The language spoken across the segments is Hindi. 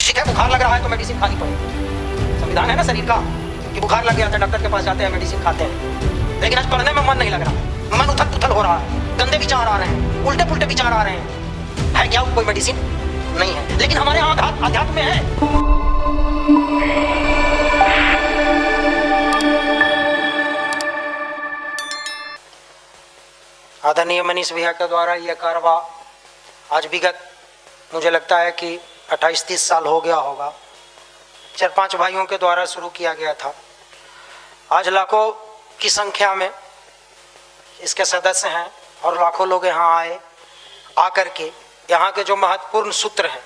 ठीक है, बुखार लग रहा है तो मेडिसिन खानी पड़ेगी, संविधान है ना शरीर का कि बुखार लग गया तो डॉक्टर के पास जाते हैं, मेडिसिन खाते हैं। लेकिन आज पढ़ने में मन नहीं लग रहा है, मन उथल पुथल हो रहा है, गंदे विचार आ रहे हैं, उल्टे पुल्टे विचार आ रहे हैं, है क्या कोई मेडिसिन? नहीं है। लेकिन हमारे यहाँ अध्यात्म में है। आदरणीय मनीष भैया के द्वारा यह कारवा आज विगत मुझे लगता है कि 28-30 साल हो गया होगा, 4-5 भाइयों के द्वारा शुरू किया गया था। आज लाखों की संख्या में इसके सदस्य हैं और लाखों लोग यहाँ आए, आकर के यहाँ के जो महत्वपूर्ण सूत्र हैं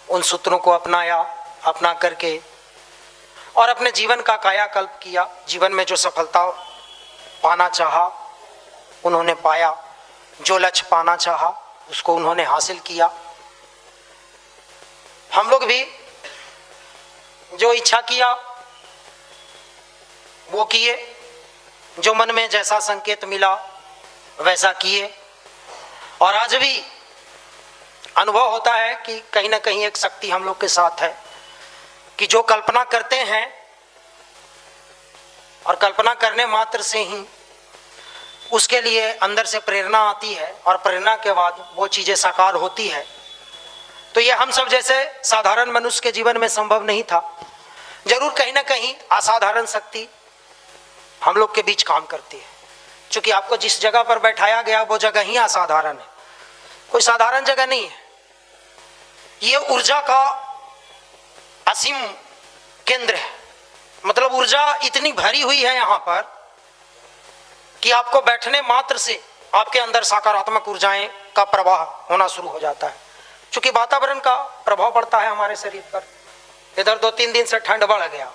उन सूत्रों को अपनाया, अपना करके और अपने जीवन का कायाकल्प किया। जीवन में जो सफलता पाना चाहा उन्होंने पाया, जो लक्ष्य पाना चाहा उसको उन्होंने हासिल किया। हम लोग भी जो इच्छा किया वो किए, जो मन में जैसा संकेत मिला वैसा किए। और आज भी अनुभव होता है कि कहीं ना कहीं एक शक्ति हम लोग के साथ है कि जो कल्पना करते हैं और कल्पना करने मात्र से ही उसके लिए अंदर से प्रेरणा आती है और प्रेरणा के बाद वो चीज़ें साकार होती है। तो ये हम सब जैसे साधारण मनुष्य के जीवन में संभव नहीं था। जरूर कहीं ना कहीं असाधारण शक्ति हम लोग के बीच काम करती है, क्योंकि आपको जिस जगह पर बैठाया गया वो जगह ही असाधारण है, कोई साधारण जगह नहीं है। ये ऊर्जा का असीम केंद्र है, मतलब ऊर्जा इतनी भरी हुई है यहाँ पर कि आपको बैठने मात्र से आपके अंदर सकारात्मक ऊर्जाएं का प्रवाह होना शुरू हो जाता है। क्योंकि वातावरण का प्रभाव पड़ता है हमारे शरीर पर। इधर 2-3 दिन से ठंड बढ़ गया,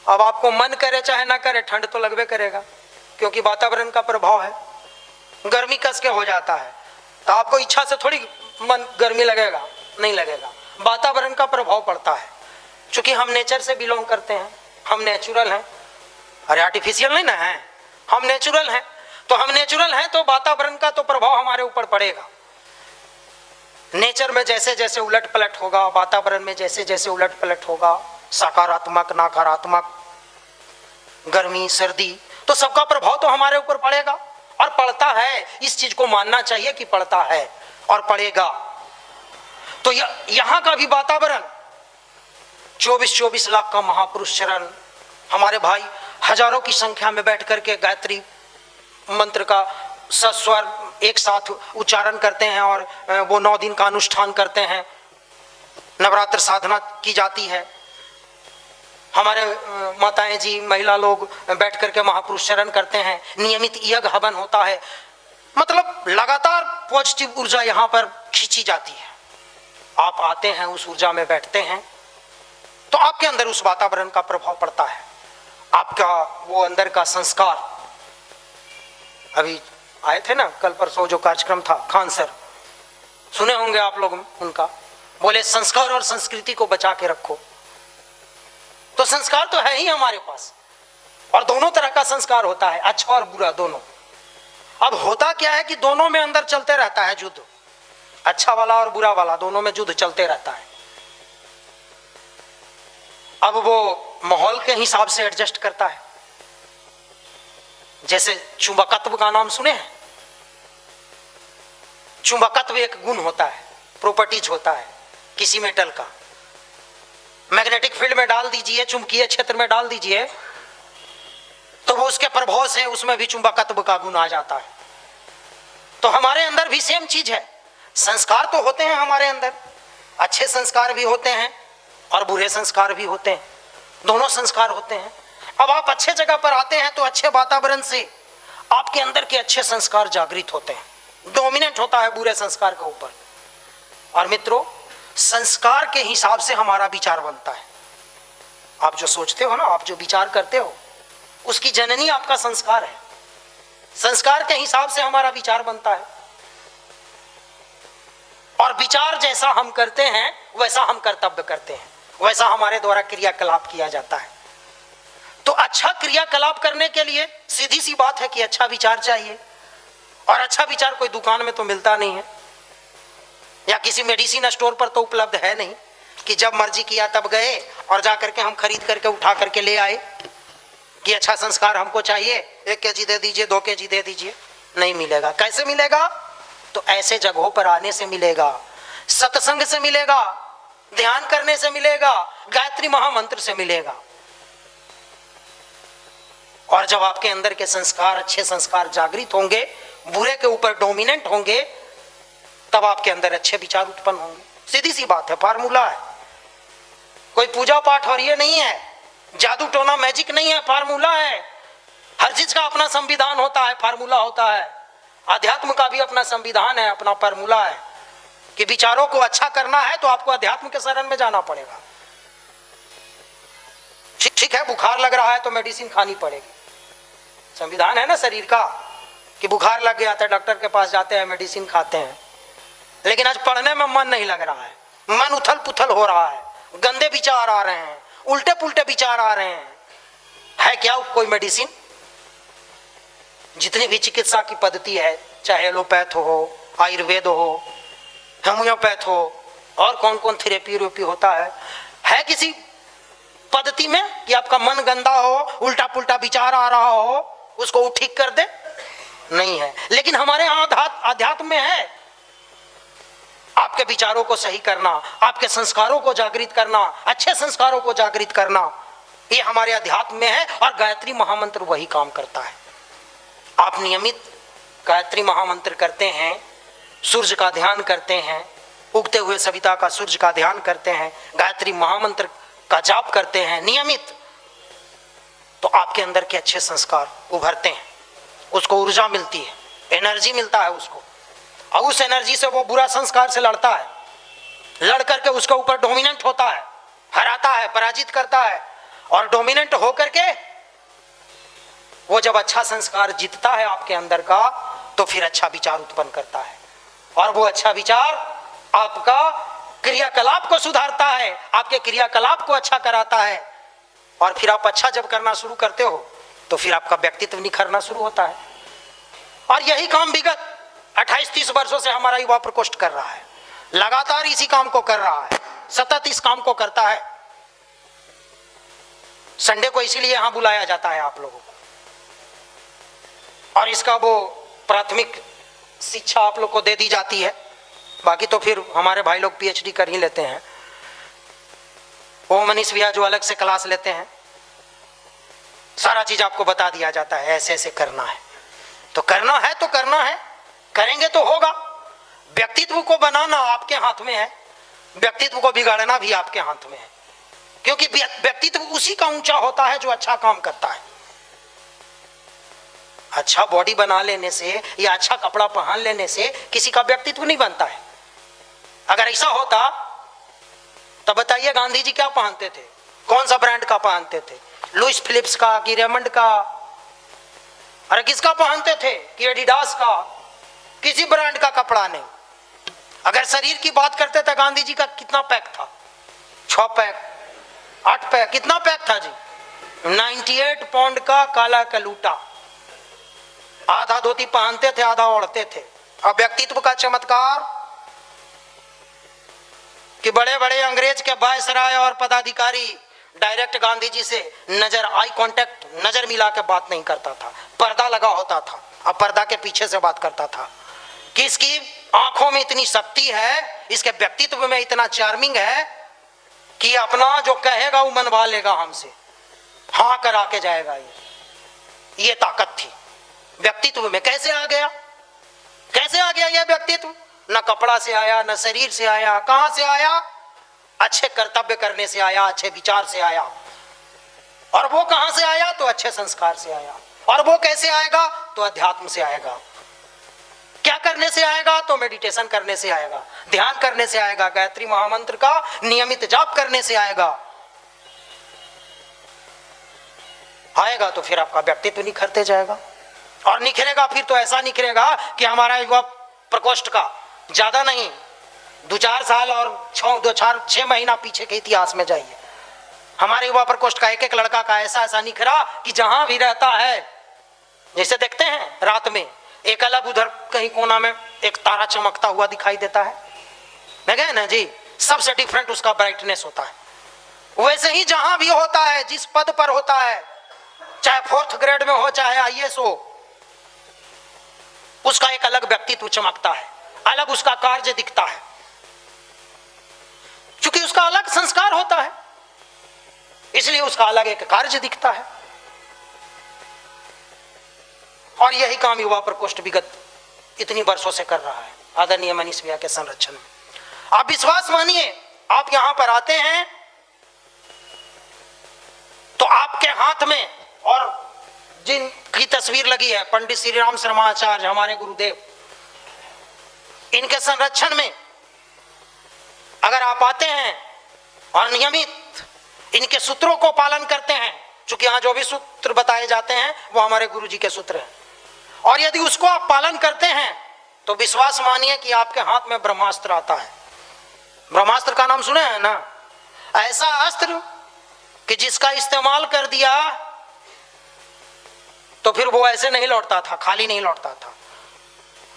अब आपको मन करे चाहे ना करे ठंड तो लगवे करेगा, क्योंकि वातावरण का प्रभाव है। गर्मी कस के हो जाता है तो आपको इच्छा से थोड़ी मन गर्मी लगेगा, नहीं लगेगा, वातावरण का प्रभाव पड़ता है। क्योंकि हम नेचर से बिलोंग करते हैं, हम नेचुरल हैं, अरे आर्टिफिशियल नहीं ना है, हम नेचुरल हैं। तो हम नेचुरल हैं तो वातावरण का तो प्रभाव हमारे ऊपर पड़ेगा। नेचर में जैसे जैसे उलट पलट होगा, वातावरण में जैसे जैसे उलट पलट होगा, सकारात्मक नकारात्मक, गर्मी सर्दी, तो सबका प्रभाव तो हमारे ऊपर पड़ेगा और पड़ता है। इस चीज को मानना चाहिए कि पड़ता है और पड़ेगा। तो यहाँ का भी वातावरण 24-24 लाख का महापुरुष चरण, हमारे भाई हजारों की संख्या में बैठ करके गायत्री मंत्र का सस्वर एक साथ उच्चारण करते हैं और वो 9 दिन का अनुष्ठान करते हैं। नवरात्र साधना की जाती है, हमारे माताएं जी महिला लोग बैठ करके महापुरुष चरण करते हैं, नियमित यज्ञ हवन होता है। मतलब लगातार पॉजिटिव ऊर्जा यहाँ पर खींची जाती है। आप आते हैं, उस ऊर्जा में बैठते हैं तो आपके अंदर उस वातावरण का प्रभाव पड़ता है। आपका वो अंदर का संस्कार, अभी आए थे ना कल परसों जो कार्यक्रम था, खान सर, सुने होंगे आप लोग उनका, बोले संस्कार और संस्कृति को बचा के रखो। तो संस्कार तो है ही हमारे पास, और दोनों तरह का संस्कार होता है, अच्छा और बुरा दोनों। अब होता क्या है कि दोनों में अंदर चलते रहता है युद्ध, अच्छा वाला और बुरा वाला, दोनों में युद्ध चलते रहता है। अब वो माहौल के हिसाब से एडजस्ट करता है। जैसे चुंबकत्व का नाम सुने हैं? चुंबकत्व एक गुण होता है, प्रॉपर्टीज होता है किसी मेटल का। मैग्नेटिक फील्ड में डाल दीजिए, चुंबकीय क्षेत्र में डाल दीजिए, तो वो उसके प्रभाव से उसमें भी चुंबकत्व का गुण आ जाता है। तो हमारे अंदर भी सेम चीज है। संस्कार तो होते हैं हमारे अंदर, अच्छे संस्कार भी होते हैं और बुरे संस्कार भी होते हैं, दोनों संस्कार होते हैं। अब आप अच्छे जगह पर आते हैं तो अच्छे वातावरण से आपके अंदर के अच्छे संस्कार जागृत होते हैं, डोमिनेट होता है बुरे संस्कार के ऊपर। और मित्रों, संस्कार के हिसाब से हमारा विचार बनता है। आप जो सोचते हो ना, आप जो विचार करते हो, उसकी जननी आपका संस्कार है। संस्कार के हिसाब से हमारा विचार बनता है, और विचार जैसा हम करते हैं वैसा हम कर्तव्य करते हैं, वैसा हमारे द्वारा क्रियाकलाप किया जाता है। तो अच्छा क्रियाकलाप करने के लिए सीधी सी बात है कि अच्छा विचार चाहिए, और अच्छा विचार कोई दुकान में तो मिलता नहीं है, या किसी मेडिसिन स्टोर पर तो उपलब्ध है नहीं। कि जब मर्जी किया तब गए और जा करके हम खरीद करके उठा करके ले आए कि अच्छा संस्कार हमको चाहिए, 1 केजी दे दीजिए, 2 केजी दे दीजिए। नहीं मिलेगा। कैसे मिलेगा? तो ऐसे जगहों पर आने से मिलेगा, सत्संग से मिलेगा, ध्यान करने से मिलेगा, गायत्री महामंत्र से मिलेगा। और जब आपके अंदर के संस्कार, अच्छे संस्कार जागृत होंगे, बुरे के ऊपर डोमिनेंट होंगे, तब आपके अंदर अच्छे विचार उत्पन्न होंगे। सीधी सी बात है, फार्मूला है। कोई पूजा पाठ और ये नहीं है, जादू टोना मैजिक नहीं है, फार्मूला है। हर चीज का अपना संविधान होता है, फार्मूला होता है। अध्यात्म का भी अपना संविधान है, अपना फार्मूला है कि विचारों को अच्छा करना है तो आपको अध्यात्म के शरण में जाना पड़ेगा। ठीक है, बुखार लग रहा है तो मेडिसिन खानी पड़ेगी, संविधान है ना शरीर का कि बुखार लग गया था, डॉक्टर के पास जाते हैं, मेडिसिन खाते हैं। लेकिन आज पढ़ने में मन नहीं लग रहा है, मन उथल पुथल हो रहा है, गंदे विचार आ रहे हैं, उल्टे पुल्टे विचार आ रहे हैं, है क्या कोई मेडिसिन? जितनी भी चिकित्सा की पद्धति है, चाहे एलोपैथ हो, आयुर्वेद हो, होम्योपैथ हो, और कौन कौन थेरेपी होता है किसी पद्धति में कि आपका मन गंदा हो, उल्टा पुल्टा विचार आ रहा हो, उसको ठीक कर दे? नहीं है। लेकिन हमारे यहाँ अध्यात्म में है, आपके विचारों को सही करना, आपके संस्कारों को जागृत करना, अच्छे संस्कारों को जागृत करना, ये हमारे अध्यात्म में है। और गायत्री महामंत्र वही काम करता है। आप नियमित गायत्री महामंत्र करते हैं, सूर्य का ध्यान करते हैं, उगते हुए सविता का सूर्य का ध्यान करते हैं, गायत्री महामंत्र का जाप करते हैं नियमित, तो आपके अंदर के अच्छे संस्कार उभरते हैं, उसको ऊर्जा मिलती है, एनर्जी मिलता है उसको, और उस एनर्जी से वो बुरा संस्कार से लड़ता है, लड़ करके उसके ऊपर डोमिनेंट होता है, हराता है, पराजित करता है। और डोमिनेंट होकर के वो जब अच्छा संस्कार जीतता है आपके अंदर का, तो फिर अच्छा विचार उत्पन्न करता है, और वो अच्छा विचार आपका क्रियाकलाप को सुधारता है, आपके क्रियाकलाप को अच्छा कराता है। और फिर आप अच्छा जब करना शुरू करते हो तो फिर आपका व्यक्तित्व निखरना शुरू होता है। और यही काम विगत 28-30 वर्षों से हमारा युवा प्रकोष्ठ कर रहा है, लगातार इसी काम को कर रहा है, सतत इस काम को करता है। संडे को इसीलिए यहां बुलाया जाता है आप लोगों को, और इसका वो प्राथमिक शिक्षा आप लोग को दे दी जाती है। बाकी तो फिर हमारे भाई लोग पीएचडी कर ही लेते हैं, वो मनीष भैया जो अलग से क्लास लेते हैं, सारा चीज आपको बता दिया जाता है, ऐसे ऐसे करना है। तो करना है तो करना है, करेंगे तो होगा। व्यक्तित्व को बनाना आपके हाथ में है, व्यक्तित्व को बिगाड़ना भी आपके हाथ में है, क्योंकि व्यक्तित्व उसी का ऊंचा होता है जो अच्छा काम करता है। अच्छा बॉडी बना लेने से या अच्छा कपड़ा पहन लेने से किसी का व्यक्तित्व नहीं बनता है। अगर ऐसा होता तब बताइए गांधी जी क्या पहनते थे, कौन सा ब्रांड का पहनते थे, लुइस फिलिप्स का कि रेमंड का, अरे किसका पहनते थे कि एडिडास का, किसी ब्रांड का कपड़ा नहीं। अगर शरीर की बात करते थे गांधी जी का कितना पैक था, 6 पैक 8 पैक, कितना पैक था जी, 98 पाउंड का काला कलूटा, आधा धोती पहनते थे, आधा ओढ़ते थे। अब व्यक्तित्व का चमत्कार कि बड़े बड़े अंग्रेज के वायसराय और पदाधिकारी डायरेक्ट गांधी जी से नजर, आई कांटेक्ट, नजर मिला के बात नहीं करता था, पर्दा लगा होता था, अब पर्दा के पीछे से बात करता था कि इसकी आंखों में इतनी शक्ति है, इसके व्यक्तित्व में इतना चार्मिंग है कि अपना जो कहेगा वो मनवा लेगा हमसे, हाँ करा के जाएगा। ये ताकत थी व्यक्तित्व में। कैसे आ गया, कैसे आ गया यह व्यक्तित्व? न कपड़ा से आया, न शरीर से आया, कहां से आया? अच्छे कर्तव्य करने से आया, अच्छे विचार से आया। और वो कहां से आया? तो अच्छे संस्कार से आया। और वो कैसे आएगा? तो अध्यात्म से आएगा। क्या करने से आएगा? तो मेडिटेशन करने से आएगा, ध्यान करने से आएगा, गायत्री महामंत्र का नियमित जाप करने से आएगा। आएगा तो फिर आपका व्यक्तित्व निखरते जाएगा, और निखरेगा फिर तो ऐसा निखरेगा कि हमारा युवा प्रकोष्ठ का ज्यादा नहीं, 2-4 साल और 6 महीना पीछे के इतिहास में जाइए, हमारे युवा प्रकोष्ठ का एक एक लड़का का ऐसा ऐसा निखरा कि जहां भी रहता है, जैसे देखते हैं रात में एक अलग उधर कहीं कोना में एक तारा चमकता हुआ दिखाई देता है, देखे ना जी, सबसे डिफरेंट उसका ब्राइटनेस होता है। वैसे ही जहां भी होता है, जिस पद पर होता है, चाहे 4th ग्रेड में हो चाहे IAS हो, उसका एक अलग व्यक्तित्व चमकता है, अलग उसका कार्य दिखता है, क्योंकि उसका अलग संस्कार होता है, इसलिए उसका अलग एक कार्य दिखता है। और यही काम युवा प्रकोष्ठ विगत इतनी वर्षों से कर रहा है आदरणीय मनीष भैया के संरक्षण में। आप विश्वास मानिए, आप यहां पर आते हैं तो आपके हाथ में, और जिनकी तस्वीर लगी है पंडित श्री राम शर्मा आचार्य हमारे गुरुदेव, इनके संरक्षण में अगर आप आते हैं और नियमित इनके सूत्रों को पालन करते हैं, क्योंकि यहां जो भी सूत्र बताए जाते हैं वो हमारे गुरु जी के सूत्र हैं, और यदि उसको आप पालन करते हैं तो विश्वास मानिए कि आपके हाथ में ब्रह्मास्त्र आता है। ब्रह्मास्त्र का नाम सुने हैं ना? ऐसा अस्त्र कि जिसका इस्तेमाल कर दिया तो फिर वो ऐसे नहीं लौटता था, खाली नहीं लौटता था।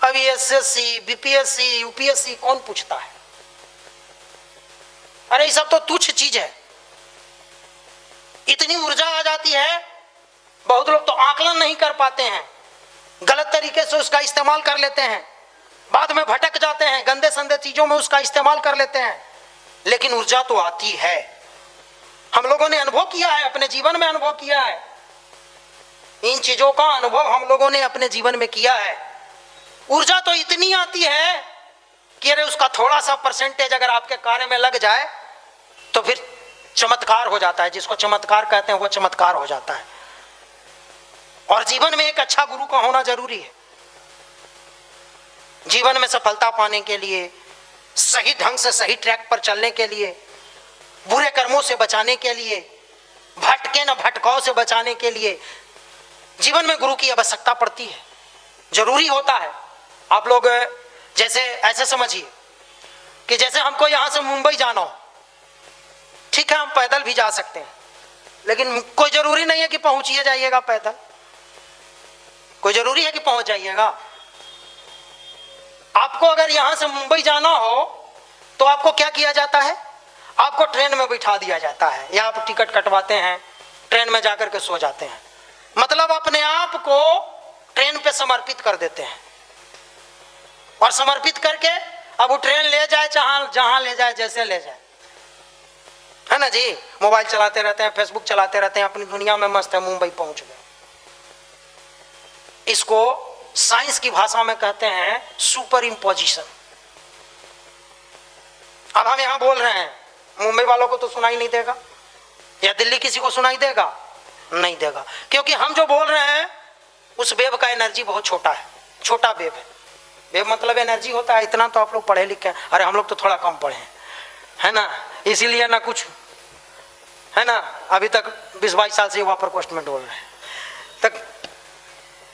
अभी SSC, BPSC, UPSC कौन पूछता है? अरे ये सब तो तुच्छ चीज है। इतनी ऊर्जा आ जाती है, बहुत लोग तो आकलन नहीं कर पाते हैं, गलत तरीके से उसका इस्तेमाल कर लेते हैं, बाद में भटक जाते हैं, गंदे संदे चीजों में उसका इस्तेमाल कर लेते हैं। लेकिन ऊर्जा तो आती है, हम लोगों ने अनुभव किया है, अपने जीवन में अनुभव किया है, इन चीजों का अनुभव हम लोगों ने अपने जीवन में किया है। ऊर्जा तो इतनी आती है कि अरे उसका थोड़ा सा परसेंटेज अगर आपके कार्य में लग जाए तो फिर चमत्कार हो जाता है। जिसको चमत्कार कहते हैं वो चमत्कार हो जाता है। और जीवन में एक अच्छा गुरु का होना जरूरी है। जीवन में सफलता पाने के लिए, सही ढंग से सही ट्रैक पर चलने के लिए, बुरे कर्मों से बचाने के लिए, भटके न भटकाव से बचाने के लिए जीवन में गुरु की आवश्यकता पड़ती है, जरूरी होता है। आप लोग जैसे ऐसे समझिए कि जैसे हमको यहां से मुंबई जाना हो, ठीक है हम पैदल भी जा सकते हैं, लेकिन कोई जरूरी नहीं है कि पहुंचिए जाइएगा पैदल, कोई जरूरी है कि पहुंच जाइएगा। आपको अगर यहां से मुंबई जाना हो तो आपको क्या किया जाता है? आपको ट्रेन में बिठा दिया जाता है, या आप टिकट कटवाते हैं, ट्रेन में जाकर के सो जाते हैं। मतलब अपने आप को ट्रेन पे समर्पित कर देते हैं, और समर्पित करके अब वो ट्रेन ले जाए जहां ले जाए, जैसे ले जाए, है ना जी। मोबाइल चलाते रहते हैं, फेसबुक चलाते रहते हैं, अपनी दुनिया में मस्त है, मुंबई पहुंच गए। इसको साइंस की भाषा में कहते हैं सुपर इम्पोजिशन। अब हम यहां बोल रहे हैं, मुंबई वालों को तो सुनाई नहीं देगा, या दिल्ली किसी को सुनाई देगा? नहीं देगा, क्योंकि हम जो बोल रहे हैं उस वेव का एनर्जी बहुत छोटा है, छोटा वेव है। वेव मतलब एनर्जी होता है, इतना तो आप लोग पढ़े लिखे हैं, अरे हम लोग तो थोड़ा कम पढ़े हैं, है ना, इसीलिए ना कुछ, है ना, अभी तक 20-22 साल से युवा प्रकोष्ठ में डोल रहे हैं। तक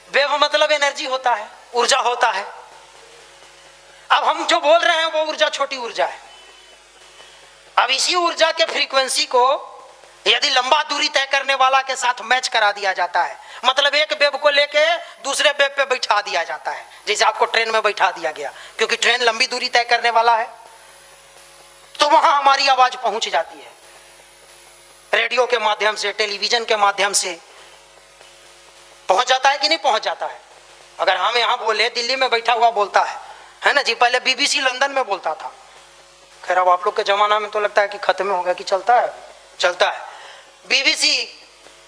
वेव मतलब एनर्जी होता है, ऊर्जा होता है। अब हम जो बोल रहे हैं वो ऊर्जा छोटी ऊर्जा है। अब इसी ऊर्जा के फ्रीक्वेंसी को यदि लंबा दूरी तय करने वाला के साथ मैच करा दिया जाता है, मतलब एक वेव को लेके दूसरे वेव पे बैठा दिया जाता है, जैसे आपको ट्रेन में बैठा दिया गया, क्योंकि ट्रेन लंबी दूरी तय करने वाला है, तो वहां हमारी आवाज पहुंच जाती है। रेडियो के माध्यम से, टेलीविजन के माध्यम से पहुंच जाता है कि नहीं पहुंच जाता है? अगर हम यहाँ बोले, दिल्ली में बैठा हुआ बोलता है ना जी, पहले BBC लंदन में बोलता था, खैर अब आप लोग के जमाना में तो लगता है कि खत्म हो गया, कि चलता है, चलता है। BBC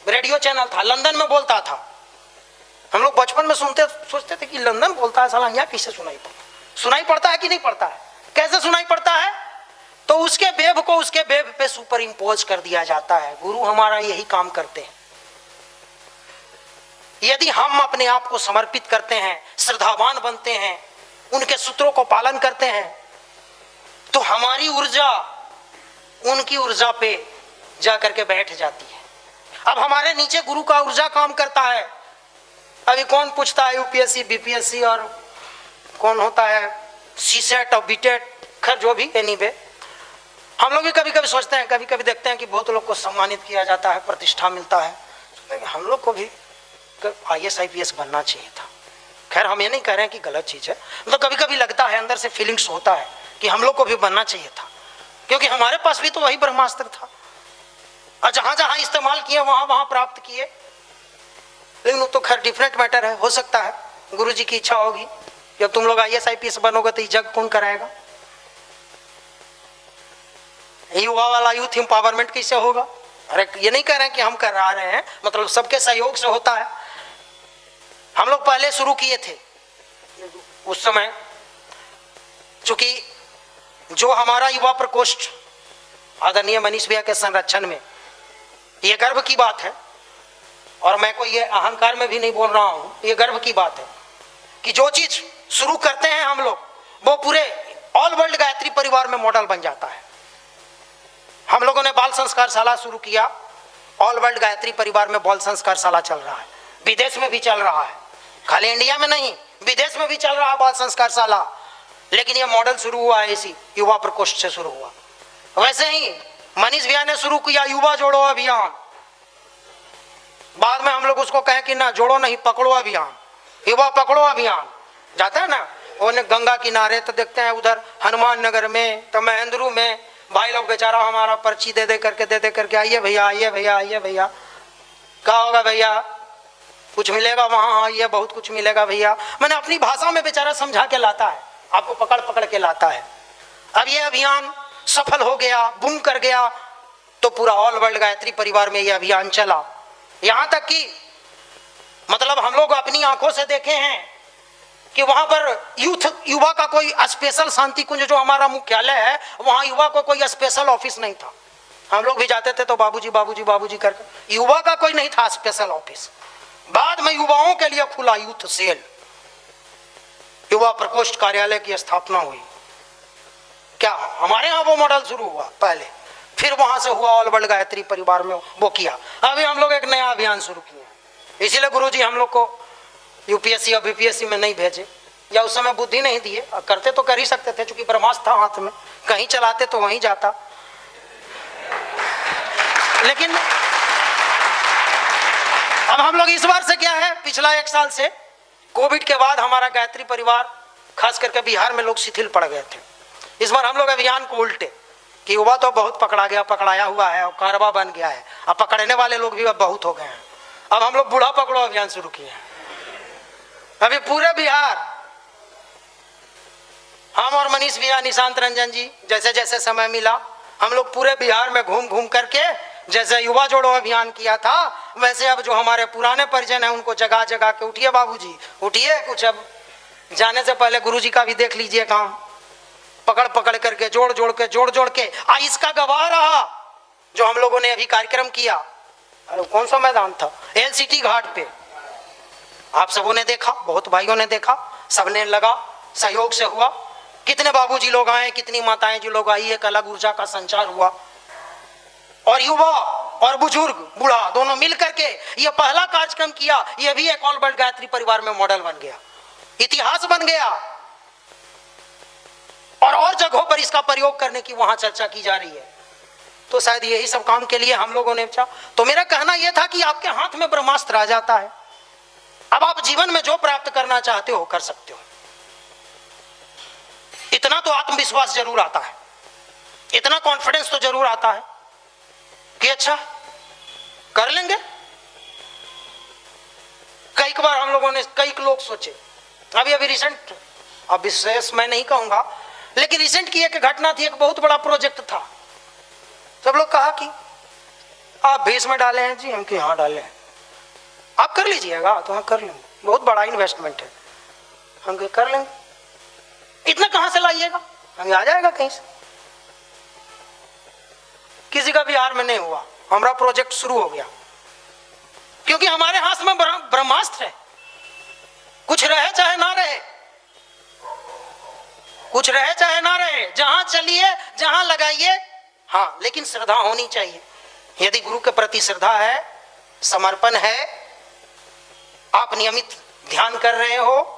रेडियो चैनल था, लंदन में बोलता था। हम लोग बचपन में सुनते, सोचते थे कि लंदन बोलता है, साला यहाँ किससे सुनाई पड़ता है कि नहीं पड़ता है? कैसे सुनाई पड़ता है? तो उसके वेव को उसके वेव पे सुपर इम्पोज कर दिया जाता है। गुरु हमारा यही काम करते हैं। यदि हम अपने आप को समर्पित करते हैं, श्रद्धावान बनते हैं, उनके सूत्रों को पालन करते हैं, तो हमारी ऊर्जा उनकी ऊर्जा पे जाकर के बैठ जाती है। अब हमारे नीचे गुरु का ऊर्जा काम करता है। अभी कौन पूछता है UPSC, BPSC और कौन होता है CSET और BTET, खैर जो भी, एनीवे हम लोग भी कभी कभी सोचते हैं, कभी कभी देखते हैं कि बहुत लोग को सम्मानित किया जाता है, प्रतिष्ठा मिलता है, हम लोग को भी IAS IPS बनना चाहिए था। खैर हम ये नहीं कह रहे हैं कि गलत चीज है, मतलब कभी कभी लगता है, अंदर से फीलिंग्स होता है कि हम लोग को भी बनना चाहिए था। क्योंकि हमारे पास भी तो वही ब्रह्मास्त्र था और जहां जहां इस्तेमाल किए वहां वहां प्राप्त किए। लेकिन वो तो खैर डिफरेंट मैटर है। हो सकता है गुरु जी की इच्छा होगी जब तुम लोग IAS IPS बनोगे तो ये जग कौन कराएगा, युवा वाला यूथ एम्पावरमेंट कैसे होगा। अरे ये नहीं कह रहे हैं कि हम करा रहे हैं, मतलब सबके सहयोग से होता है। हम लोग पहले शुरू किए थे उस समय, चूंकि जो हमारा युवा प्रकोष्ठ आदरणीय मनीष भैया के संरक्षण में, ये गर्व की बात है और मैं कोई ये अहंकार में भी नहीं बोल रहा हूं, ये गर्व की बात है कि जो चीज शुरू करते हैं हम लोग वो पूरे ऑल वर्ल्ड गायत्री परिवार में मॉडल बन जाता है। हम लोगों ने बाल संस्कार शाला शुरू किया, ऑल वर्ल्ड गायत्री परिवार में बाल संस्कार शाला चल रहा है, विदेश में भी चल रहा है, खाली इंडिया में नहीं विदेश में भी चल रहा है बाल संस्कार शाला। लेकिन ये मॉडल शुरू हुआ है इसी युवा प्रकोष्ठ से शुरू हुआ। वैसे ही मनीष भैया ने शुरू किया युवा जोड़ो अभियान, बाद में हम लोग उसको कहें कि ना जोड़ो नहीं पकड़ो अभियान, युवा पकड़ो अभियान। जाता है ना वो गंगा किनारे तो देखते हैं उधर हनुमान नगर में तो महेंद्रू में भाई लोग बेचारा हमारा पर्ची दे दे करके आइए भैया आइए भैया आइए भैया, क्या होगा भैया कुछ मिलेगा वहां, आइए बहुत कुछ मिलेगा भैया। मैंने अपनी भाषा में बेचारा समझा के लाता है, आपको पकड़ पकड़ के लाता है। अब ये अभियान सफल हो गया, बूम कर गया, तो पूरा ऑल वर्ल्ड गायत्री परिवार में ये अभियान चला। यहां तक कि मतलब हम लोग अपनी आंखों से देखे हैं कि वहां पर युवा का कोई स्पेशल शांति कुंज जो हमारा मुख्यालय है वहां युवा को कोई स्पेशल ऑफिस नहीं था। हम लोग भी जाते थे तो बाबूजी बाबूजी बाबूजी करके, युवा का कोई नहीं था स्पेशल ऑफिस। बाद में युवाओं के लिए खुला यूथ सेल, युवा प्रकोष्ठ कार्यालय की स्थापना हुई। क्या हमारे यहाँ वो मॉडल शुरू हुआ पहले, फिर वहां से हुआ ऑल वर्ल्ड गायत्री परिवार में वो किया। अभी हम लोग एक नया अभियान शुरू किया, इसीलिए गुरुजी हम लोग को UPSC और BPSC में नहीं भेजे, या उस समय बुद्धि नहीं दिए। करते तो कर ही सकते थे, चूंकि ब्रह्मास्त्र था हाथ में, कहीं चलाते तो वहीं जाता। लेकिन अब हम लोग इस बार से क्या है, पिछला 1 साल से कोविड के बाद हमारा गायत्री परिवार खास करके बिहार में लोग शिथिल पड़ गए थे। इस बार हम लोग अभियान को उल्टे कि युवा तो बहुत पकड़ा गया, पकड़ाया हुआ है और कारवा बन गया है, अब पकड़ने वाले लोग भी अब बहुत हो गए हैं। अब हम लोग बूढ़ा पकड़ो अभियान शुरू किए हैं। अभी पूरे बिहार हम और मनीष भैया, निशांत रंजन जी, जैसे जैसे समय मिला हम लोग पूरे बिहार में घूम घूम करके, जैसे युवा जोड़ो अभियान किया था वैसे अब जो हमारे पुराने परिजन है उनको जगह जगह के उठिए बाबूजी उठिए, कुछ अब जाने से पहले गुरुजी का भी देख लीजिए काम, पकड़ पकड़ करके जोड़ जोड़ के इसका गवाह रहा जो हम लोगों ने अभी कार्यक्रम किया। अरे कौन सा मैदान था, LCT घाट पे, आप सबों ने देखा, बहुत भाइयों ने देखा, सबने लगा, सहयोग से हुआ। कितने बाबूजी लोग आए, कितनी माताएं जी लोग आई, एक अलग ऊर्जा का संचार हुआ। और युवा और बुजुर्ग बूढ़ा दोनों मिल करके ये पहला कार्यक्रम किया, ये भी एक ऑल वर्ल्ड गायत्री परिवार में मॉडल बन गया, इतिहास बन गया। और जगहों पर इसका प्रयोग करने की वहां चर्चा की जा रही है। तो शायद यही सब काम के लिए हम लोगों ने तो मेरा कहना यह था कि आपके हाथ में ब्रह्मास्त्र आ जाता है, अब आप जीवन में जो प्राप्त करना चाहते हो कर सकते हो। इतना तो आत्मविश्वास जरूर आता है, इतना कॉन्फिडेंस तो जरूर आता है कि अच्छा कर लेंगे। कई बार हम लोगों ने, कई लोग सोचे, अभी रिसेंट, अब विशेष मैं नहीं कहूंगा, लेकिन रिसेंट की एक घटना थी, एक बहुत बड़ा प्रोजेक्ट था। सब लोग कहा कि आप भेस में डाले हैं जी, हम कि हाँ डाले हैं, आप कर लीजिएगा, तो हाँ कर लेंगे, बहुत बड़ा इन्वेस्टमेंट है, हम कर लेंगे। इतना कहां से लाइएगा, हमें आ जाएगा कहीं से। किसी का बिहार में नहीं हुआ, हमारा प्रोजेक्ट शुरू हो गया, क्योंकि हमारे हाथ में ब्रह्मास्त्र है। कुछ रहे चाहे ना रहे, कुछ रहे चाहे ना रहे, जहां चलिए जहां लगाइए, हाँ लेकिन श्रद्धा होनी चाहिए। यदि गुरु के प्रति श्रद्धा है, समर्पण है, आप नियमित ध्यान कर रहे हो,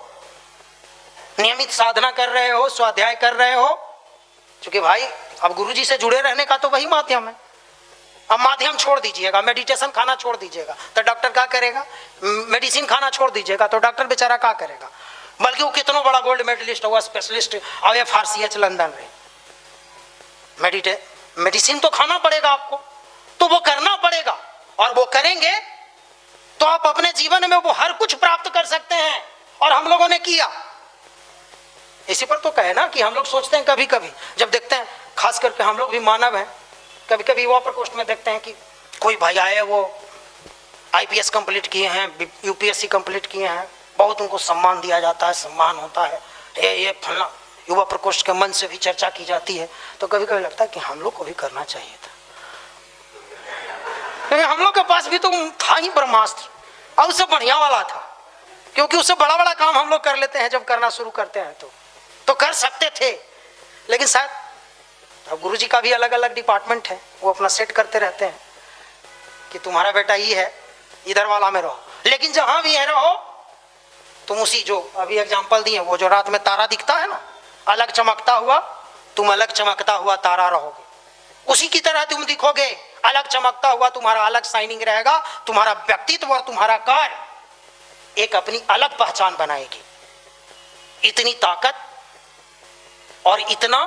नियमित साधना कर रहे हो, स्वाध्याय कर रहे हो, क्योंकि भाई अब गुरुजी से जुड़े रहने का तो वही माध्यम है। अब माध्यम छोड़ दीजिएगा, मेडिटेशन खाना छोड़ दीजिएगा तो डॉक्टर क्या करेगा, मेडिसिन खाना छोड़ दीजिएगा तो डॉक्टर बेचारा क्या करेगा। बल्कि वो कितना बड़ा गोल्ड मेडलिस्ट हुआ, स्पेशलिस्ट और FRCH लंदन में, मेडिसिन तो खाना पड़ेगा आपको, तो वो करना पड़ेगा, और वो करेंगे तो आप अपने जीवन में वो हर कुछ प्राप्त कर सकते हैं। और हम लोगों ने किया। इसी पर तो कहे ना कि हम लोग सोचते हैं कभी कभी जब देखते हैं, खास करके हम लोग भी मानव हैं, कभी कभी युवा प्रकोष्ठ में देखते हैं कि कोई भाई आए, वो आईपीएस कंप्लीट किए हैं, यूपीएससी कंप्लीट किए हैं, बहुत उनको सम्मान दिया जाता है, सम्मान होता है, ये फलना, युवा प्रकोष्ठ के मन से भी चर्चा की जाती है। तो कभी कभी लगता है कि हम लोग को भी करना चाहिए था, क्योंकि हम लोग के पास भी तो था ही ब्रह्मास्त्र, और उससे बढ़िया वाला था, क्योंकि उससे बड़ा बड़ा काम हम लोग कर लेते हैं जब करना शुरू करते हैं, तो कर सकते थे। लेकिन शायद अब गुरुजी का भी अलग अलग डिपार्टमेंट है, वो अपना सेट करते रहते हैं कि तुम्हारा बेटा ये है, इधर वाला में रहो, लेकिन जहां भी है रहो तुम उसी, जो अभी एग्जांपल दिए, वो जो रात में तारा दिखता है ना, अलग चमकता हुआ, तुम अलग चमकता हुआ तारा रहोगे, उसी की तरह तुम दिखोगे, अलग चमकता हुआ, तुम्हारा अलग शाइनिंग रहेगा, तुम्हारा व्यक्तित्व और तुम्हारा कार्य एक अपनी अलग पहचान बनाएगी। इतनी ताकत और इतना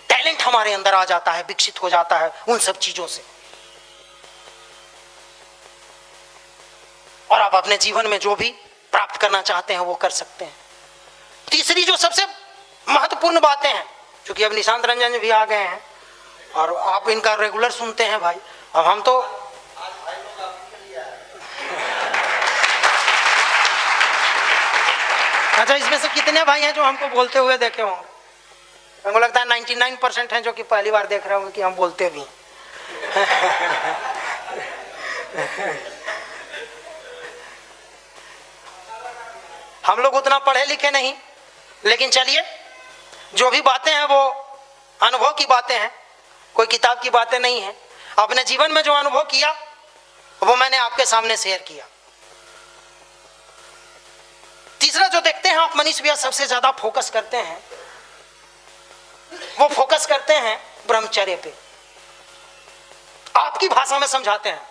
टैलेंट हमारे अंदर आ जाता है, विकसित हो जाता है उन सब चीजों से, और आप अपने जीवन में जो भी प्राप्त करना चाहते हैं वो कर सकते हैं। तीसरी जो सबसे महत्वपूर्ण बातें हैं, क्योंकि अब निशांत रंजन भी आ गए हैं और आप इनका रेगुलर सुनते हैं भाई, अब हम तो अच्छा, इसमें से कितने भाई हैं जो हमको बोलते हुए देखे होंगे? हमको लगता है 99% हैं जो कि पहली बार देख रहे होंगे कि हम बोलते भी हैं। हम लोग उतना पढ़े लिखे नहीं, लेकिन चलिए, जो भी बातें हैं वो अनुभव की बातें हैं, कोई किताब की बातें नहीं है। अपने जीवन में जो अनुभव किया वो मैंने आपके सामने शेयर किया। तीसरा जो देखते हैं आप, मनीष भैया सबसे ज्यादा फोकस करते हैं, वो फोकस करते हैं ब्रह्मचर्य पे। आपकी भाषा में समझाते हैं,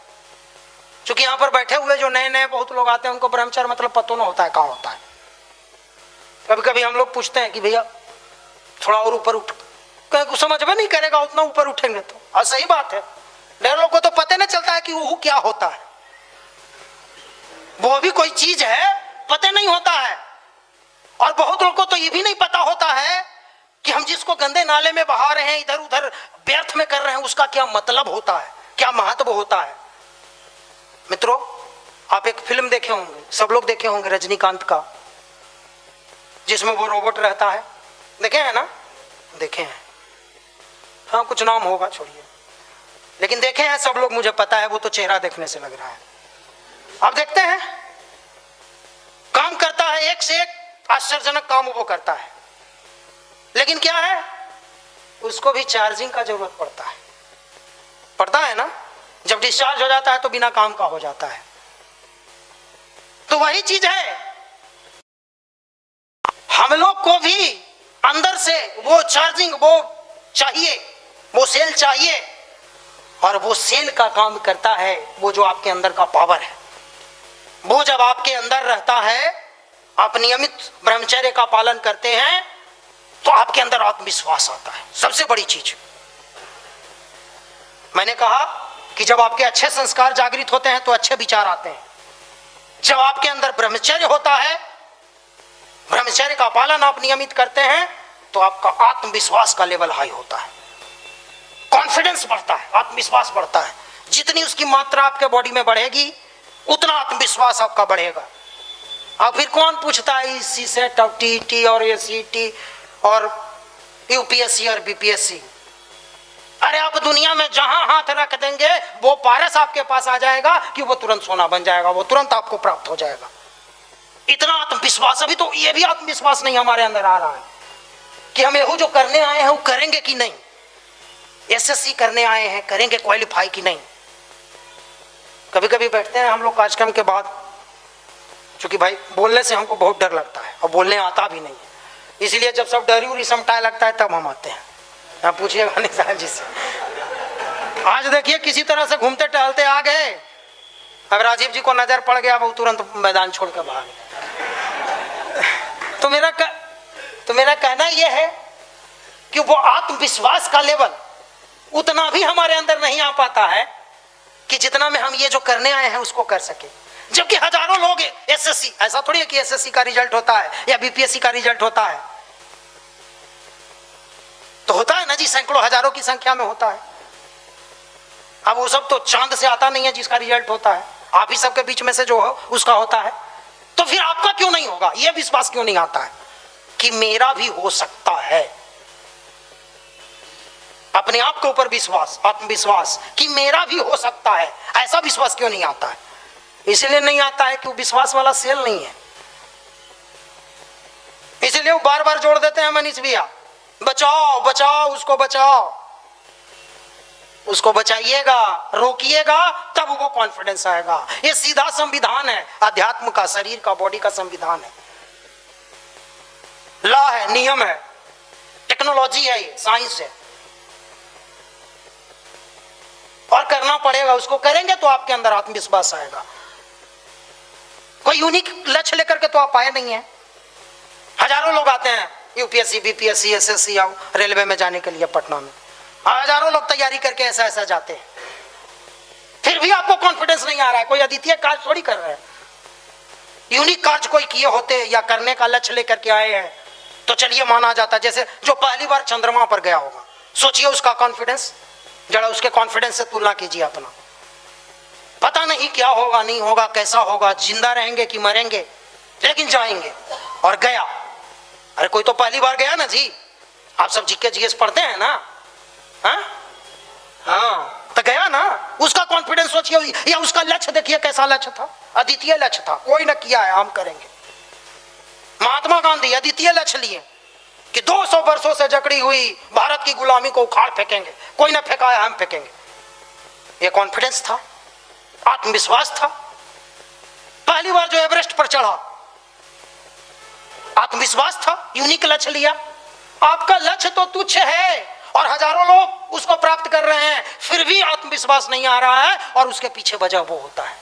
क्योंकि यहां पर बैठे हुए जो नए नए बहुत लोग आते हैं, उनको ब्रह्मचर्य मतलब पता ना होता है कहां होता है। कभी कभी हम लोग पूछते हैं कि भैया थोड़ा और ऊपर उठ, कहीं समझ में नहीं करेगा उतना ऊपर उठेंगे तो, और सही बात है, ढेर लोग को तो पता नहीं चलता है कि वो क्या होता है, वो भी कोई चीज है पता नहीं होता है। और बहुत लोगों को तो ये भी नहीं पता होता है कि हम जिसको गंदे नाले में बहा रहे हैं, इधर उधर व्यर्थ में कर रहे हैं, उसका क्या मतलब होता है, क्या महत्व होता है। मित्रों, आप एक फिल्म देखे होंगे, सब लोग देखे होंगे, रजनीकांत का, जिसमें वो रोबोट रहता है, देखे हैं ना? देखे हैं, हाँ कुछ नाम होगा, छोड़िए, लेकिन देखे हैं सब लोग, मुझे पता है, वो तो चेहरा देखने से लग रहा है। अब देखते हैं, काम करता है, एक से एक आश्चर्यजनक काम वो करता है, लेकिन क्या है, उसको भी चार्जिंग का जरूरत पड़ता है ना। जब डिस्चार्ज हो जाता है तो बिना काम का हो जाता है। तो वही चीज है, हम लोग को भी अंदर से वो चार्जिंग वो चाहिए, वो सेल चाहिए, और वो सेल का काम करता है वो जो आपके अंदर का पावर है। वो जब आपके अंदर रहता है, आप नियमित ब्रह्मचर्य का पालन करते हैं, तो आपके अंदर आत्मविश्वास आता है, सबसे बड़ी चीज। मैंने कहा कि जब आपके अच्छे संस्कार जागृत होते हैं तो अच्छे विचार आते हैं। जब आपके अंदर ब्रह्मचर्य होता है, ब्रह्मचर्य का पालन आप नियमित करते हैं, तो आपका आत्मविश्वास का लेवल हाई होता है, कॉन्फिडेंस बढ़ता है, आत्मविश्वास बढ़ता है। जितनी उसकी मात्रा आपके बॉडी में बढ़ेगी, उतना आत्मविश्वास आपका बढ़ेगा। अब फिर कौन पूछता है इसी सेट और टीटी और एसीटी और यूपीएससी और बीपीएससी? अरे आप दुनिया में जहां हाथ रख देंगे, वो पारस आपके पास आ जाएगा कि वो तुरंत सोना बन जाएगा, वो तुरंत आपको प्राप्त हो जाएगा। इतना आत्मविश्वास, अभी तो ये भी आत्मविश्वास नहीं हमारे अंदर आ रहा है कि हम ये जो करने आए हैं वो करेंगे कि नहीं, एसएससी करने आए हैं, करेंगे क्वालिफाई कि नहीं। कभी कभी बैठते हैं हम लोग कार्यक्रम के बाद, क्योंकि भाई बोलने से हमको बहुत डर लगता है और बोलने आता भी नहीं है, इसलिए जब सब डरी उरी समटाए लगता है तब हम आते हैं। आप पूछिएगा निशान जी से, आज देखिए किसी तरह से घूमते टहलते आ गए, अब राजीव जी को नजर पड़ गया, वो तुरंत मैदान छोड़ कर भागे। तो मेरा कहना यह है कि वो आत्मविश्वास का लेवल उतना भी हमारे अंदर नहीं आ पाता है कि जितना में हम ये जो करने आए हैं उसको कर सके। जबकि हजारों लोग एसएससी, ऐसा थोड़ी है कि एसएससी का रिजल्ट होता है या बीपीएससी का रिजल्ट होता है, तो होता है ना जी, सैकड़ों हजारों की संख्या में होता है। अब वो सब तो चांद से आता नहीं है जिसका रिजल्ट होता है, आप ही सबके बीच में से जो हो उसका होता है। तो फिर आपका क्यों नहीं होगा? यह विश्वास क्यों नहीं आता है कि मेरा भी हो सकता है? अपने आप के ऊपर विश्वास, आत्मविश्वास कि मेरा भी हो सकता है, ऐसा विश्वास क्यों नहीं आता है? इसलिए नहीं आता है कि वो विश्वास वाला सेल नहीं है। इसलिए वो बार बार जोड़ देते हैं मनीष भैया, बचाओ बचाओ उसको, बचाओ उसको, बचाइएगा, रोकिएगा, तब वो कॉन्फिडेंस आएगा। ये सीधा संविधान है अध्यात्म का, शरीर का, बॉडी का संविधान है, लॉ है, नियम है, टेक्नोलॉजी है, ये साइंस है, और करना पड़ेगा। उसको करेंगे तो आपके अंदर आत्मविश्वास आएगा। कोई यूनिक लक्ष्य लेकर के तो आप आए नहीं है। हजारों लोग आते हैं यूपीएससी, बीपीएससी, एसएससी या रेलवे में जाने के लिए पटना में, हजारों लोग तैयारी करके ऐसा ऐसा जाते हैं, फिर भी आपको कॉन्फिडेंस नहीं आ रहा है। कोई अद्वितीय कार्य थोड़ी कर रहे हैं, यूनिक कार्य कोई किए होते या करने का लक्ष्य लेकर के आए हैं तो चलिए माना जाता। जैसे जो पहली बार चंद्रमा पर गया होगा, सोचिए उसका कॉन्फिडेंस, जरा उसके कॉन्फिडेंस से तुलना कीजिए अपना। पता नहीं क्या होगा, नहीं होगा, कैसा होगा, जिंदा रहेंगे कि मरेंगे, लेकिन जाएंगे, और गया। अरे कोई तो पहली बार गया ना जी, आप सब जीके जीएस पढ़ते हैं ना, हाँ, तो गया ना, उसका कॉन्फिडेंस सोचिए, या उसका लक्ष्य देखिए कैसा लक्ष्य था, अद्वितीय लक्ष्य था, कोई ना किया है, हम करेंगे। महात्मा गांधी अद्वितीय लक्ष्य लिए कि 200 वर्षों से जकड़ी हुई भारत की गुलामी को उखाड़ फेंकेंगे, कोई ना फेंका है, हम फेंकेंगे। ये कॉन्फिडेंस था, आत्मविश्वास था। पहली बार जो एवरेस्ट पर चढ़ा, आत्मविश्वास था, यूनिक लक्ष्य लिया। आपका लक्ष्य तो तुच्छ है और हजारों लोग उसको प्राप्त कर रहे हैं, फिर भी आत्मविश्वास नहीं आ रहा है, और उसके पीछे वजह वो होता है।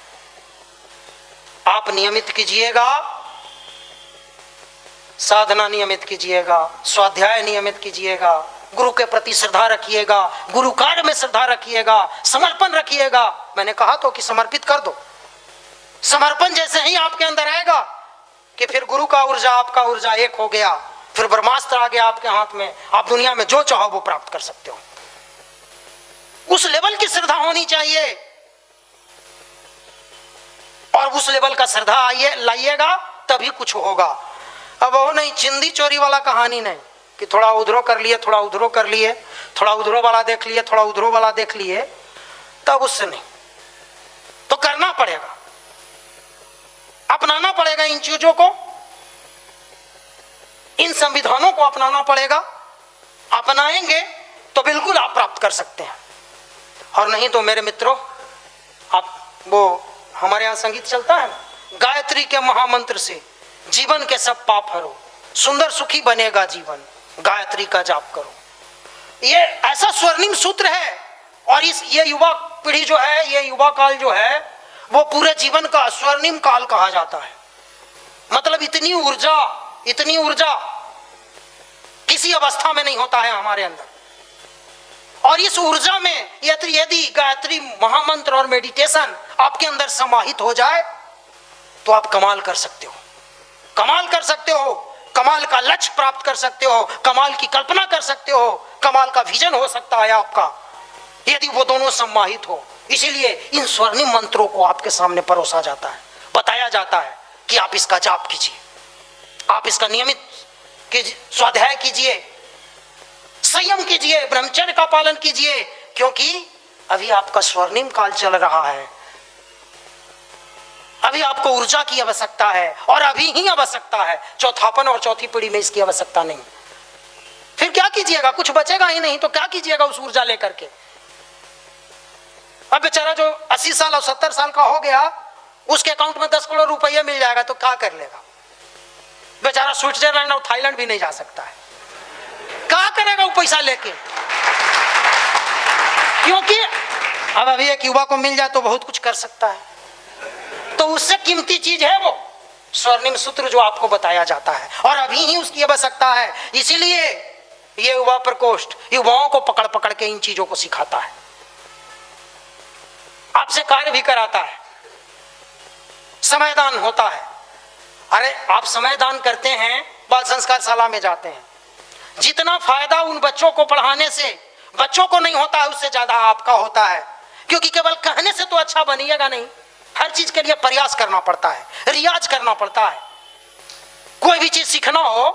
आप नियमित कीजिएगा, साधना नियमित कीजिएगा, स्वाध्याय नियमित कीजिएगा, गुरु के प्रति श्रद्धा रखिएगा, गुरु कार्य में श्रद्धा रखिएगा, समर्पण रखिएगा। मैंने कहा तो कि समर्पित कर दो। समर्पण जैसे ही आपके अंदर आएगा कि फिर गुरु का ऊर्जा, आपका ऊर्जा एक हो गया, फिर ब्रह्मास्त्र आ गया आपके हाथ में, आप दुनिया में जो चाहो वो प्राप्त कर सकते हो। उस लेवल की श्रद्धा होनी चाहिए, और उस लेवल का श्रद्धा आइए लाइएगा तभी कुछ होगा। अब वो नहीं, चिंदी चोरी वाला कहानी नहीं कि थोड़ा उधरो कर लिए, थोड़ा उधरो कर लिए, थोड़ा उधरो वाला देख लिए, थोड़ा उधरो वाला देख लिए, तब उससे नहीं। तो करना पड़ेगा, अपनाना पड़ेगा इन चीजों को, इन संविधानों को अपनाना पड़ेगा। अपनाएंगे तो बिल्कुल आप प्राप्त कर सकते हैं, और नहीं तो मेरे मित्रों, आप वो हमारे यहाँ संगीत चलता है ना, गायत्री के महामंत्र से जीवन के सब पाप हरो, सुंदर सुखी बनेगा जीवन, गायत्री का जाप करो। ये ऐसा स्वर्णिम सूत्र है, और ये युवा पीढ़ी जो है, ये युवा काल जो है, वो पूरे जीवन का स्वर्णिम काल कहा जाता है। मतलब इतनी ऊर्जा किसी अवस्था में नहीं होता है हमारे अंदर। और इस ऊर्जा में यदि गायत्री महामंत्र और मेडिटेशन आपके अंदर समाहित हो जाए तो आप कमाल कर सकते हो, कमाल कर सकते हो, कमाल का लक्ष्य प्राप्त कर सकते हो, कमाल की कल्पना कर सकते हो, कमाल का विजन हो सकता है आपका, यदि वो दोनों सम्माहित हो। इसीलिए इन स्वर्णिम मंत्रों को आपके सामने परोसा जाता है, बताया जाता है कि आप इसका जाप कीजिए, आप इसका नियमित स्वाध्याय कीजिए, संयम कीजिए, ब्रह्मचर्य का पालन कीजिए, क्योंकि अभी आपका स्वर्णिम काल चल रहा है। अभी आपको ऊर्जा की आवश्यकता है, और अभी ही आवश्यकता है, चौथापन और चौथी पीढ़ी में इसकी आवश्यकता नहीं। फिर क्या कीजिएगा, कुछ बचेगा ही नहीं, तो क्या कीजिएगा उस ऊर्जा लेकर के। अब बेचारा जो 80 साल और 70 साल का हो गया, उसके अकाउंट में 10 करोड़ रुपया मिल जाएगा तो क्या कर लेगा? बेचारा स्विट्जरलैंड और थाईलैंड भी नहीं जा सकता है, क्या करेगा वो पैसा लेके? क्योंकि अब अभी एक युवा को मिल जाए तो बहुत कुछ कर सकता है, तो उससे कीमती चीज है वो स्वर्णिम सूत्र जो आपको बताया जाता है, और अभी ही उसकी आवश्यकता है। इसीलिए ये युवा प्रकोष्ठ युवाओं को पकड़ पकड़ के इन चीजों को सिखाता है, आपसे कार्य भी कराता है, समयदान होता है। अरे आप समयदान करते हैं, बाल संस्कार शाला में जाते हैं, जितना फायदा उन बच्चों को पढ़ाने से बच्चों को नहीं होता है उससे ज्यादा आपका होता है, क्योंकि केवल कहने से तो अच्छा बनिएगा नहीं, हर चीज के लिए प्रयास करना पड़ता है, रियाज करना पड़ता है। कोई भी चीज सीखना हो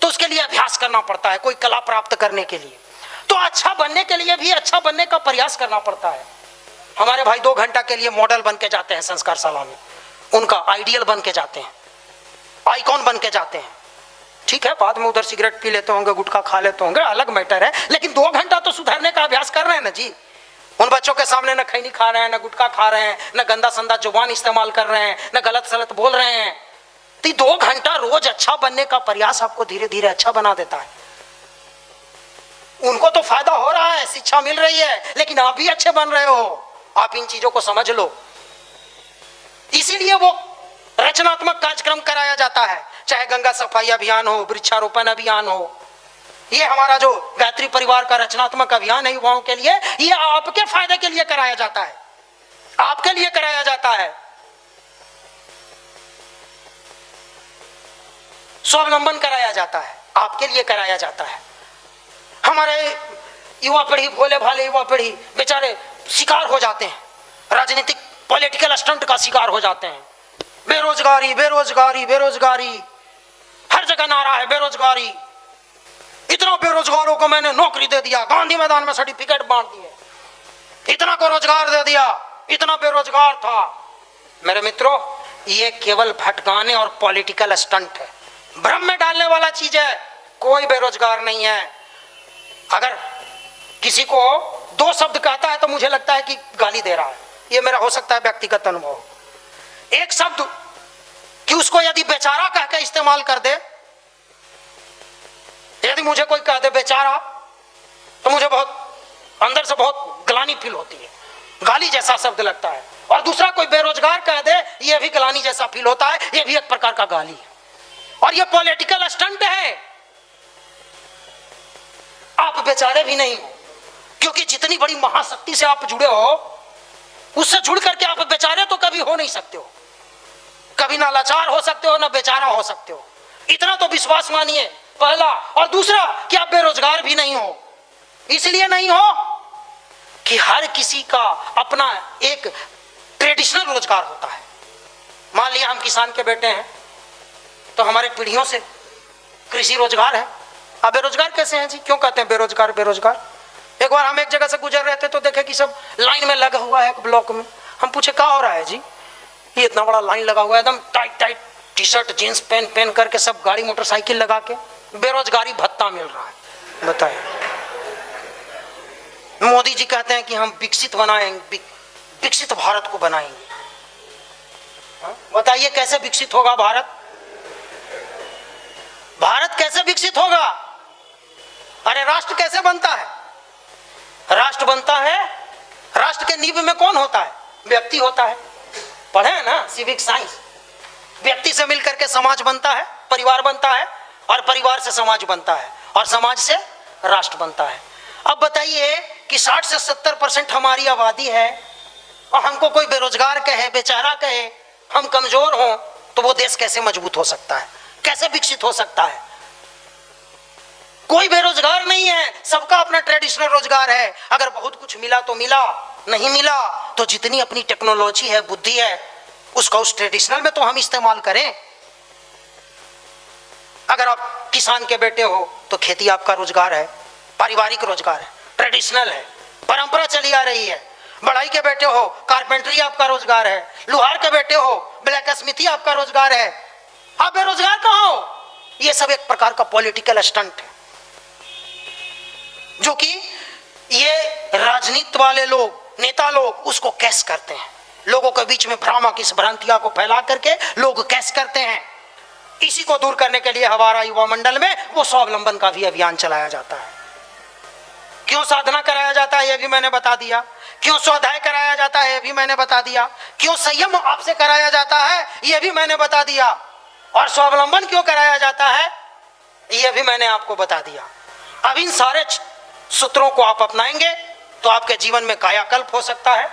तो उसके लिए अभ्यास करना पड़ता है, कोई कला प्राप्त करने के लिए, तो अच्छा बनने के लिए भी अच्छा बनने का प्रयास करना पड़ता है। हमारे भाई 2 घंटा के लिए मॉडल बन के जाते हैं संस्कार शाला में, उनका आइडियल बन के जाते हैं, आइकॉन बन के जाते हैं। ठीक है, बाद में उधर सिगरेट पी लेते होंगे, गुटखा खा लेते होंगे, अलग मैटर है, लेकिन 2 घंटा तो सुधरने का अभ्यास कर रहे हैं ना जी। उन बच्चों के सामने न खैनी खा रहे हैं, न गुटखा खा रहे हैं, न गंदा संदा जुबान इस्तेमाल कर रहे हैं, न गलत सलत बोल रहे हैं। तो 2 घंटा रोज अच्छा बनने का प्रयास आपको धीरे धीरे अच्छा बना देता है। उनको तो फायदा हो रहा है, शिक्षा मिल रही है, लेकिन आप भी अच्छे बन रहे हो। आप इन चीजों को समझ लो, इसीलिए वो रचनात्मक कार्यक्रम कराया जाता है, चाहे गंगा सफाई अभियान हो, वृक्षारोपण अभियान हो। ये हमारा जो गायत्री परिवार का रचनात्मक अभियान है युवाओं के लिए, ये आपके फायदे के लिए कराया जाता है, आपके लिए कराया जाता है। स्वावलंबन कराया जाता है, आपके लिए कराया जाता है। हमारे युवा पीढ़ी, भोले भाले युवा पीढ़ी बेचारे शिकार हो जाते हैं, राजनीतिक पॉलिटिकल स्टंट का शिकार हो जाते हैं। बेरोजगारी बेरोजगारी बेरोजगारी, हर जगह नारा है बेरोजगारी। इतना बेरोजगारों को मैंने नौकरी दे दिया, गांधी मैदान में सर्टिफिकेट बांट दिए, इतना को रोजगार दे दिया, इतना बेरोजगार था। मेरे मित्रों, ये केवल भटकाने और पॉलिटिकल स्टंट है, भ्रम में डालने वाला चीज है। कोई बेरोजगार नहीं है। अगर किसी को 2 शब्द कहता है तो मुझे लगता है कि गाली दे रहा है, ये मेरा हो सकता है व्यक्तिगत अनुभव। 1 शब्द कि उसको यदि बेचारा कह के इस्तेमाल कर दे, यदि मुझे कोई कह दे बेचारा, तो मुझे बहुत अंदर से बहुत ग्लानि फील होती है, गाली जैसा शब्द लगता है। और दूसरा कोई बेरोजगार कह दे, यह भी ग्लानि जैसा फील होता है, यह भी एक प्रकार का गाली है, और यह पॉलिटिकल स्टंट है। आप बेचारे भी नहीं हो, क्योंकि जितनी बड़ी महाशक्ति से आप जुड़े हो, उससे जुड़ करके आप बेचारे तो कभी हो नहीं सकते हो, कभी ना लाचार हो सकते हो, ना बेचारा हो सकते हो। इतना तो विश्वास मानिए, पहला। और दूसरा कि आप बेरोजगार भी नहीं हो। इसलिए नहीं हो कि हर किसी का अपना एक ट्रेडिशनल रोजगार होता है। मान लिया हम किसान के बेटे हैं, तो हमारे पीढ़ियों से कृषि रोजगार है। आप बेरोजगार कैसे हैं जी? क्यों कहते हैं बेरोजगार बेरोजगार? एक बार हम एक जगह से गुजर रहे थे तो देखे कि सब लाइन में लगा हुआ है एक ब्लॉक में। हम पूछे क्या हो रहा है जी? ये इतना बड़ा लाइन लगा हुआ है, एकदम tight tight T shirt jeans पहन करके सब गाड़ी मोटरसाइकिल लगा के, बेरोजगारी भत्ता मिल रहा है। बताइए, मोदी जी कहते हैं कि हम विकसित बनाएंगे, विकसित भारत को बनाएंगे। बताइए कैसे विकसित होगा भारत? भारत कैसे विकसित होगा? अरे राष्ट्र कैसे बनता है? राष्ट्र बनता है, राष्ट्र के नींव में कौन होता है? व्यक्ति होता है। पढ़े हैं ना सिविक साइंस। व्यक्ति से मिलकर के समाज बनता है, परिवार बनता है, और परिवार से समाज बनता है, और समाज से राष्ट्र बनता है। अब बताइए कि 60 से 70% हमारी आबादी है, और हमको कोई बेरोजगार कहे, बेचारा कहे, हम कमजोर हों, तो वो देश कैसे मजबूत हो सकता है? कैसे विकसित हो सकता है? कोई बेरोजगार नहीं है, सबका अपना ट्रेडिशनल रोजगार है। अगर बहुत कुछ मिला तो मिला, नहीं मिला तो जितनी अपनी टेक्नोलॉजी है, बुद्धि है, उसका उस ट्रेडिशनल में तो हम इस्तेमाल करें। अगर आप किसान के बेटे हो तो खेती आपका रोजगार है, पारिवारिक रोजगार है, ट्रेडिशनल है, परंपरा चली आ रही है। बढ़ाई के बेटे हो, कारपेंटरी आपका रोजगार है। लुहार के बेटे हो, ब्लैक स्मिथी आपका रोजगार है। आप बेरोजगार कहाँ हो? ये सब एक प्रकार का पॉलिटिकल स्टंट है, जो कि ये राजनीति वाले लोग, नेता लोग उसको कैश करते हैं। लोगों के बीच में भ्रामक इस भ्रांतियां को फैला करके लोग कैश करते हैं। इसी को दूर करने के लिए हमारा युवा मंडल में वो स्वावलंबन का भी अभियान चलाया जाता है। क्यों साधना कराया जाता है ये भी मैंने बता दिया, क्यों स्वाध्याय कराया जाता है ये भी मैंने बता दिया, क्यों संयम आपसे कराया जाता है ये भी मैंने बता दिया, और स्वावलंबन क्यों कराया जाता है ये भी मैंने आपको बता दिया। अब इन सारे सूत्रों को आप अपनाएंगे तो आपके जीवन में कायाकल्प हो सकता है।